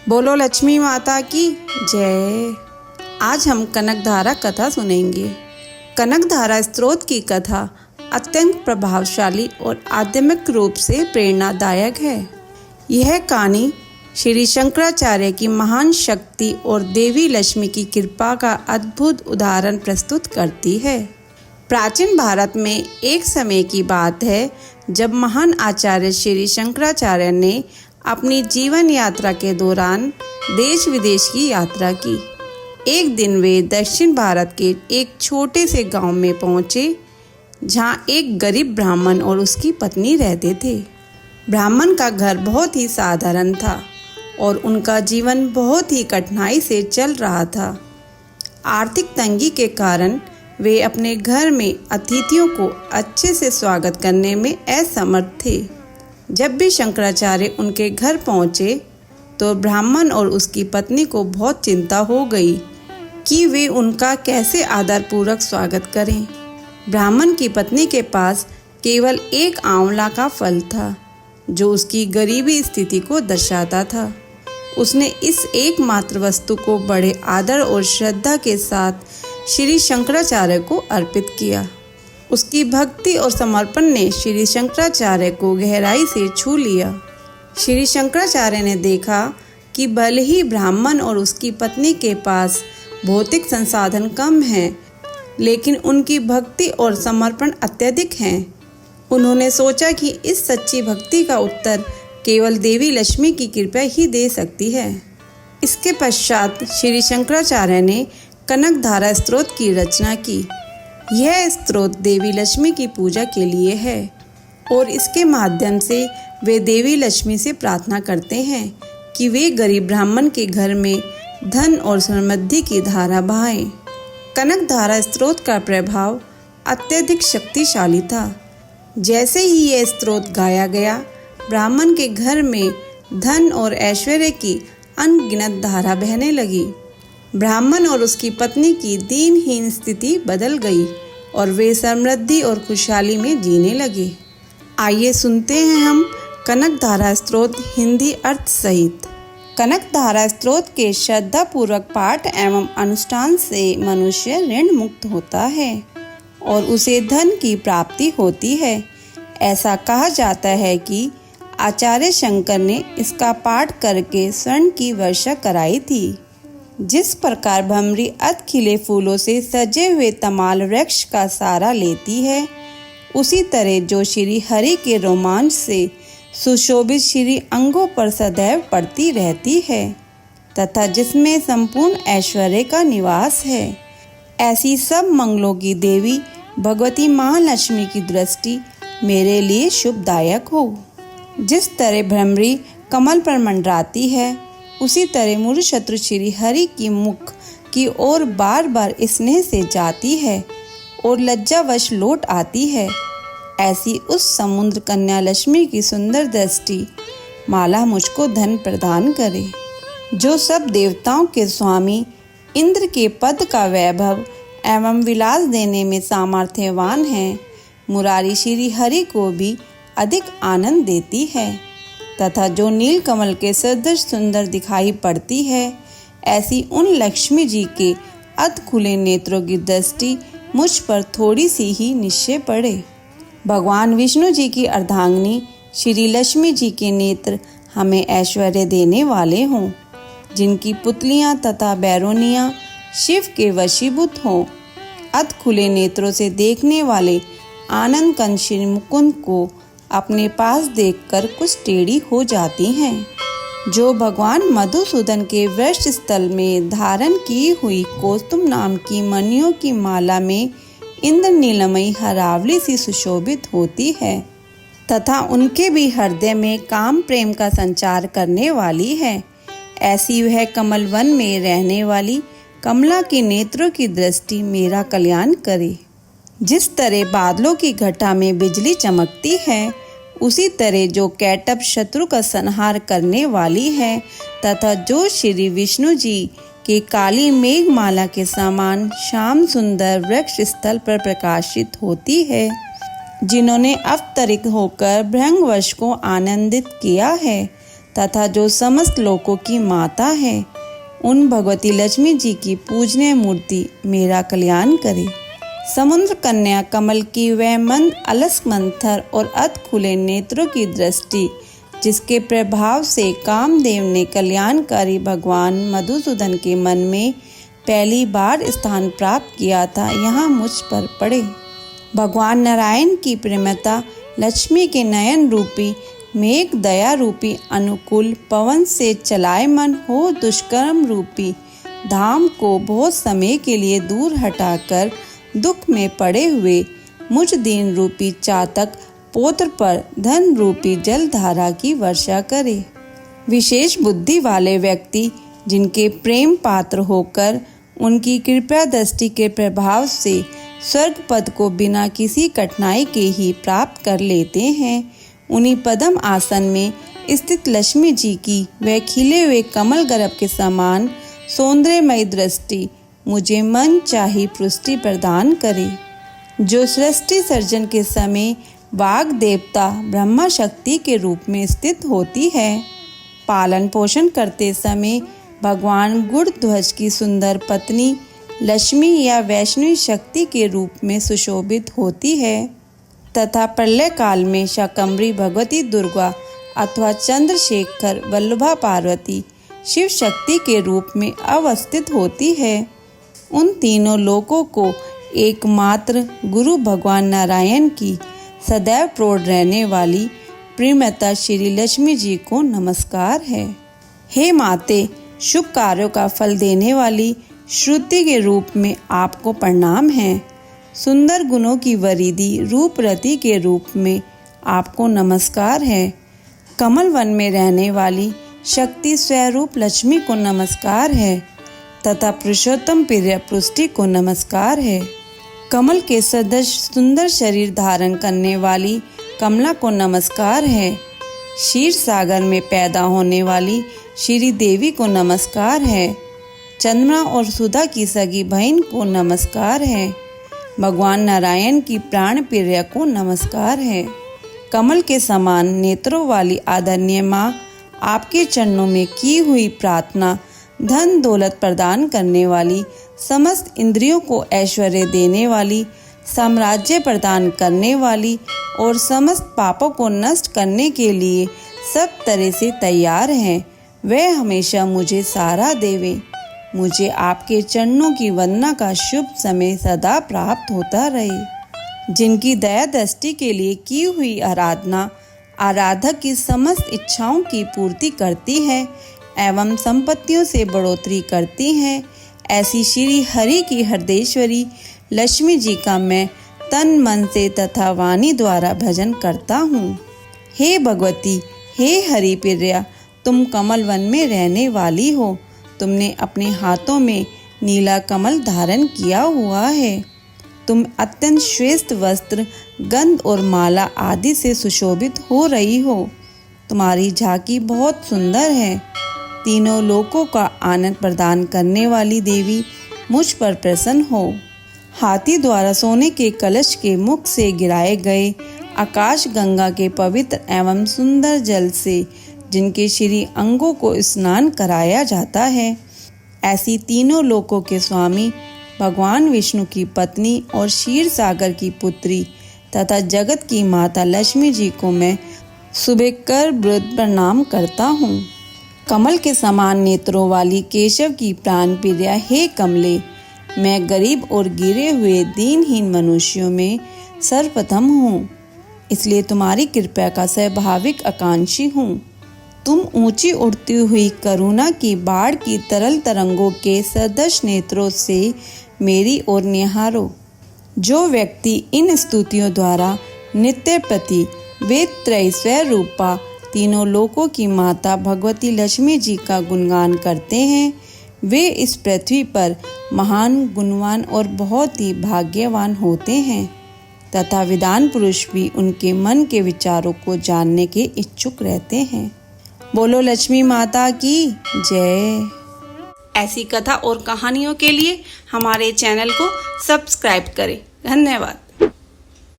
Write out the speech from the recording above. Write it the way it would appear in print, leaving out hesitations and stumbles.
बोलो लक्ष्मी माता की जय। आज हम कनकधारा कथा सुनेंगे। कनकधारा स्तोत्र की कथा अत्यंत प्रभावशाली और आध्यात्मिक रूप से प्रेरणादायक है। यह कहानी श्री शंकराचार्य की महान शक्ति और देवी लक्ष्मी की कृपा का अद्भुत उदाहरण प्रस्तुत करती है। प्राचीन भारत में एक समय की बात है जब महान आचार्य श्री शंकराचार्य ने अपनी जीवन यात्रा के दौरान देश विदेश की यात्रा की। एक दिन वे दक्षिण भारत के एक छोटे से गांव में पहुंचे जहां एक गरीब ब्राह्मण और उसकी पत्नी रहते थे। ब्राह्मण का घर बहुत ही साधारण था और उनका जीवन बहुत ही कठिनाई से चल रहा था। आर्थिक तंगी के कारण वे अपने घर में अतिथियों को अच्छे से स्वागत करने में असमर्थ थे। जब भी शंकराचार्य उनके घर पहुंचे तो ब्राह्मण और उसकी पत्नी को बहुत चिंता हो गई कि वे उनका कैसे आदरपूर्वक स्वागत करें। ब्राह्मण की पत्नी के पास केवल एक आंवला का फल था जो उसकी गरीबी स्थिति को दर्शाता था। उसने इस एकमात्र वस्तु को बड़े आदर और श्रद्धा के साथ श्री शंकराचार्य को अर्पित किया। उसकी भक्ति और समर्पण ने श्री शंकराचार्य को गहराई से छू लिया। श्री शंकराचार्य ने देखा कि भले ही ब्राह्मण और उसकी पत्नी के पास भौतिक संसाधन कम हैं, लेकिन उनकी भक्ति और समर्पण अत्यधिक हैं। उन्होंने सोचा कि इस सच्ची भक्ति का उत्तर केवल देवी लक्ष्मी की कृपा ही दे सकती है। इसके पश्चात श्री शंकराचार्य ने कनकधारा स्तोत्र की रचना की। यह स्तोत्र देवी लक्ष्मी की पूजा के लिए है और इसके माध्यम से वे देवी लक्ष्मी से प्रार्थना करते हैं कि वे गरीब ब्राह्मण के घर में धन और समृद्धि की धारा बहाएं। कनकधारा स्तोत्र का प्रभाव अत्यधिक शक्तिशाली था। जैसे ही यह स्तोत्र गाया गया, ब्राह्मण के घर में धन और ऐश्वर्य की अनगिनत धारा बहने लगी। ब्राह्मण और उसकी पत्नी की दीनहीन स्थिति बदल गई और वे समृद्धि और खुशहाली में जीने लगे। आइए सुनते हैं हम कनकधारा स्तोत्र हिंदी अर्थ सहित। कनकधारा स्तोत्र के श्रद्धापूर्वक पाठ एवं अनुष्ठान से मनुष्य ऋण मुक्त होता है और उसे धन की प्राप्ति होती है। ऐसा कहा जाता है कि आचार्य शंकर ने इसका पाठ करके स्वर्ण की वर्षा कराई थी। जिस प्रकार भमरी अध खिले फूलों से सजे हुए तमाल वृक्ष का सहारा लेती है, उसी तरह जो श्री हरि के रोमांच से सुशोभित श्री अंगों पर सदैव पड़ती रहती है तथा जिसमें संपूर्ण ऐश्वर्य का निवास है, ऐसी सब मंगलों की देवी भगवती महालक्ष्मी की दृष्टि मेरे लिए शुभदायक हो। जिस तरह भ्रमरी कमल पर मंडराती है, उसी तरह मूल शत्रु श्री हरि की मुख की ओर बार बार स्नेह से जाती है और लज्जावश लौट आती है। ऐसी उस समुद्र कन्या लक्ष्मी की सुंदर दृष्टि माला मुझको धन प्रदान करे। जो सब देवताओं के स्वामी इंद्र के पद का वैभव एवं विलास देने में सामर्थ्यवान है, मुरारी श्री हरि को भी अधिक आनंद देती है तथा जो नील कमल के सदृश सुंदर दिखाई पड़ती है, ऐसी उन लक्ष्मी जी के अध खुले नेत्रों की दृष्टि मुझ पर थोड़ी सी ही निश्चय पड़े। भगवान विष्णु जी की अर्धांगिनी श्री लक्ष्मी जी के नेत्र हमें ऐश्वर्य देने वाले हों, जिनकी पुतलियां तथा बैरोनियां शिव के वशीभूत हों। अध खुले नेत्रों से देखने वाले आनंद कंद श्री मुकुंद को अपने पास देखकर कुछ टेढ़ी हो जाती हैं। जो भगवान मधुसूदन के वृक्ष स्थल में धारण की हुई कौस्तुभ नाम की मणियों की माला में इंद्र नीलमयी हरावली सी सुशोभित होती है तथा उनके भी हृदय में काम प्रेम का संचार करने वाली है, ऐसी वह कमल वन में रहने वाली कमला के नेत्रों की दृष्टि मेरा कल्याण करे। जिस तरह बादलों की घटा में बिजली चमकती है, उसी तरह जो कैटअप शत्रु का संहार करने वाली है तथा जो श्री विष्णु जी के काली मेघमाला के समान श्याम सुंदर वृक्ष स्थल पर प्रकाशित होती है, जिन्होंने अवतरित होकर भृंगवश को आनंदित किया है तथा जो समस्त लोकों की माता है, उन भगवती लक्ष्मी जी की पूजनीय मूर्ति मेरा कल्याण करे। समुद्र कन्या कमल की वह मंद अलस मंथर और अध खुले नेत्रों की दृष्टि, जिसके प्रभाव से कामदेव ने कल्याणकारी भगवान मधुसूदन के मन में पहली बार स्थान प्राप्त किया था, यहाँ मुझ पर पड़े। भगवान नारायण की प्रेमता लक्ष्मी के नयन रूपी मेघ दया रूपी अनुकूल पवन से चलायमान हो दुष्कर्म रूपी धाम को बहुत समय के लिए दूर हटाकर दुख में पड़े हुए मुझ दीन रूपी चातक पौत्र पर धन रूपी जल धारा की वर्षा करे। विशेष बुद्धि वाले व्यक्ति जिनके प्रेम पात्र होकर उनकी कृपा दृष्टि के प्रभाव से स्वर्ग पद को बिना किसी कठिनाई के ही प्राप्त कर लेते हैं, उन्हीं पद्म आसन में स्थित लक्ष्मी जी की वह खिले हुए कमल गर्भ के समान सौंदर्यमयी दृष्टि मुझे मन चाही पुष्टि प्रदान करे। जो सृष्टि सर्जन के समय वाग देवता ब्रह्मा शक्ति के रूप में स्थित होती है, पालन पोषण करते समय भगवान गुणध्वज की सुंदर पत्नी लक्ष्मी या वैष्णवी शक्ति के रूप में सुशोभित होती है, तथा प्रलय काल में शाकंभरी भगवती दुर्गा अथवा चंद्रशेखर वल्लभा पार्वती शिव शक्ति के रूप में अवस्थित होती है। उन तीनों लोकों को एकमात्र गुरु भगवान नारायण की सदैव प्रौढ़ रहने वाली प्रेमता श्री लक्ष्मी जी को नमस्कार है। हे माते, शुभ कार्यों का फल देने वाली श्रुति के रूप में आपको प्रणाम है। सुंदर गुणों की वरिधि रूपरती के रूप में आपको नमस्कार है। कमल वन में रहने वाली शक्ति स्वरूप लक्ष्मी को नमस्कार है तथा पुरुषोत्तम प्रिय पुष्टि को नमस्कार है। कमल के सदृश सुंदर शरीर धारण करने वाली कमला को नमस्कार है। क्षीर सागर में पैदा होने वाली श्री देवी को नमस्कार है। चंद्रमा और सुधा की सगी बहन को नमस्कार है। भगवान नारायण की प्राण प्रिया को नमस्कार है। कमल के समान नेत्रों वाली आदरणीय माँ, आपके चरणों में की हुई प्रार्थना धन दौलत प्रदान करने वाली, समस्त इंद्रियों को ऐश्वर्य देने वाली, साम्राज्य प्रदान करने वाली और समस्त पापों को नष्ट करने के लिए सब तरह से तैयार है, वह हमेशा मुझे सहारा देवे। मुझे आपके चरणों की वंदना का शुभ समय सदा प्राप्त होता रहे। जिनकी दया दृष्टि के लिए की हुई आराधना आराधक की समस्त इच्छाओं की पूर्ति करती है एवं संपत्तियों से बढ़ोतरी करती है, ऐसी श्री हरि की हृदयेश्वरी लक्ष्मी जी का मैं तन मन से तथा वाणी द्वारा भजन करता हूँ। हे भगवती, हे हरि प्रिया, तुम कमल वन में रहने वाली हो। तुमने अपने हाथों में नीला कमल धारण किया हुआ है। तुम अत्यंत श्रेष्ठ वस्त्र, गंध और माला आदि से सुशोभित हो रही हो। तुम्हारी झांकी बहुत सुंदर है। तीनों लोकों का आनंद प्रदान करने वाली देवी, मुझ पर प्रसन्न हो। हाथी द्वारा सोने के कलश के मुख से गिराए गए आकाश गंगा के पवित्र एवं सुंदर जल से जिनके श्री अंगों को स्नान कराया जाता है, ऐसी तीनों लोकों के स्वामी भगवान विष्णु की पत्नी और क्षीर सागर की पुत्री तथा जगत की माता लक्ष्मी जी को मैं सुबह कर वृद्ध प्रणाम करता हूँ। कमल के समान नेत्रों वाली केशव की प्राण प्रिया हे कमले, मैं गरीब और गिरे हुए दीनहीन मनुष्यों में सर्वप्रथम हूँ, इसलिए तुम्हारी कृपा का स्वाभाविक आकांक्षी हूँ। तुम ऊंची उड़ती हुई करुणा की बाढ़ की तरल तरंगों के सदृश नेत्रों से मेरी ओर निहारो। जो व्यक्ति इन स्तुतियों द्वारा नित्य प्रति वेद त्रय स्वरूपा तीनों लोकों की माता भगवती लक्ष्मी जी का गुणगान करते हैं, वे इस पृथ्वी पर महान, गुणवान और बहुत ही भाग्यवान होते हैं तथा विद्वान पुरुष भी उनके मन के विचारों को जानने के इच्छुक रहते हैं। बोलो लक्ष्मी माता की जय। ऐसी कथा और कहानियों के लिए हमारे चैनल को सब्सक्राइब करें। धन्यवाद।